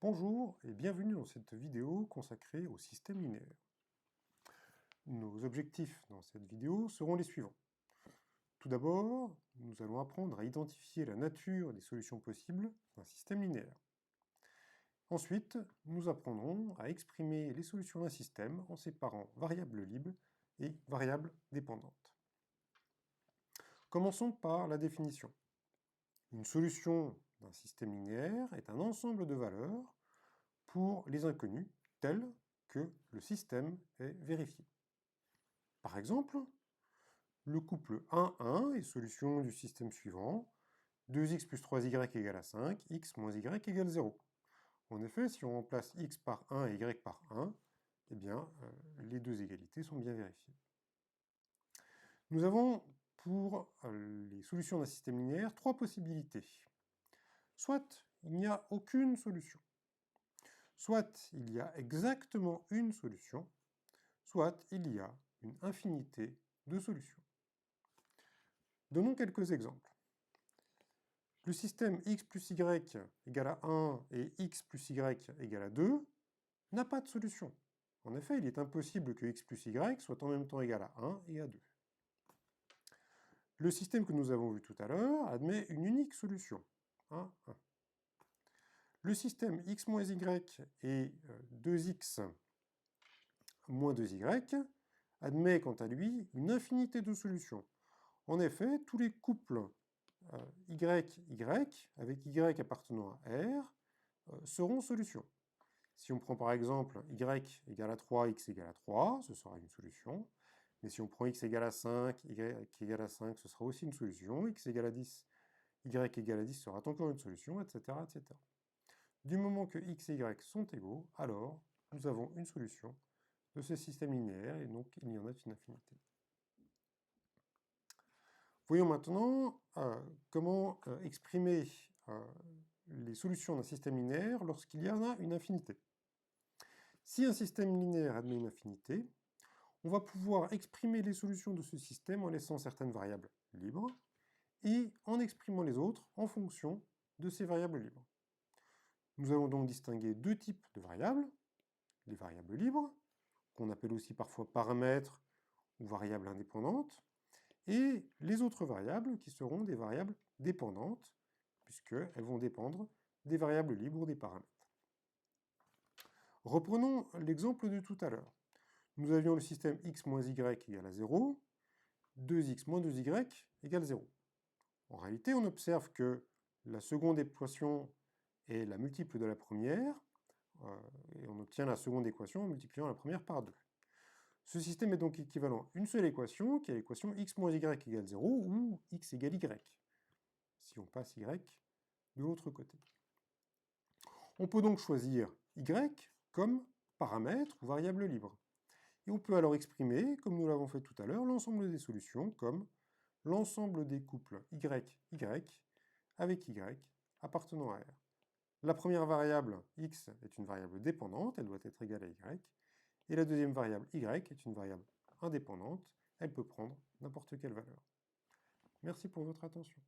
Bonjour et bienvenue dans cette vidéo consacrée au système linéaire. Nos objectifs dans cette vidéo seront les suivants. Tout d'abord, nous allons apprendre à identifier la nature des solutions possibles d'un système linéaire. Ensuite, nous apprendrons à exprimer les solutions d'un système en séparant variables libres et variables dépendantes. Commençons par la définition. Une solution d'un système linéaire est un ensemble de valeurs pour les inconnus tels que le système est vérifié. Par exemple, le couple 1,1 est solution du système suivant, 2x plus 3y égale à 5, x moins y égale 0. En effet, si on remplace x par 1 et y par 1, eh bien, les deux égalités sont bien vérifiées. Nous avons, pour les solutions d'un système linéaire, trois possibilités. Soit il n'y a aucune solution, soit il y a exactement une solution, soit il y a une infinité de solutions. Donnons quelques exemples. Le système x plus y égale à 1 et x plus y égale à 2 n'a pas de solution. En effet, il est impossible que x plus y soit en même temps égal à 1 et à 2. Le système que nous avons vu tout à l'heure admet une unique solution, 1, 1. Le système x moins y et 2x moins 2y admet quant à lui une infinité de solutions. En effet, tous les couples y, y, avec y appartenant à R, seront solutions. Si on prend par exemple y égale à 3, x égale à 3, ce sera une solution. Mais si on prend x égale à 5, y égale à 5, ce sera aussi une solution. X égale à 10, y égale à 10 sera encore une solution, etc., etc. Du moment que x et y sont égaux, alors nous avons une solution de ce système linéaire, et donc il y en a une infinité. Voyons maintenant comment exprimer les solutions d'un système linéaire lorsqu'il y en a une infinité. Si un système linéaire admet une infinité, on va pouvoir exprimer les solutions de ce système en laissant certaines variables libres et en exprimant les autres en fonction de ces variables libres. Nous allons donc distinguer deux types de variables, les variables libres, qu'on appelle aussi parfois paramètres ou variables indépendantes, et les autres variables qui seront des variables dépendantes, puisqu'elles vont dépendre des variables libres ou des paramètres. Reprenons l'exemple de tout à l'heure. Nous avions le système x moins y égale à 0, 2x moins 2y égale 0. En réalité, on observe que la seconde équation est la multiple de la première, et on obtient la seconde équation en multipliant la première par 2. Ce système est donc équivalent à une seule équation, qui est l'équation x moins y égale 0, ou x égale y, si on passe y de l'autre côté. On peut donc choisir y comme paramètre ou variable libre. Et on peut alors exprimer, comme nous l'avons fait tout à l'heure, l'ensemble des solutions comme l'ensemble des couples y, y, avec y appartenant à R. La première variable, x, est une variable dépendante, elle doit être égale à y, et la deuxième variable, y, est une variable indépendante, elle peut prendre n'importe quelle valeur. Merci pour votre attention.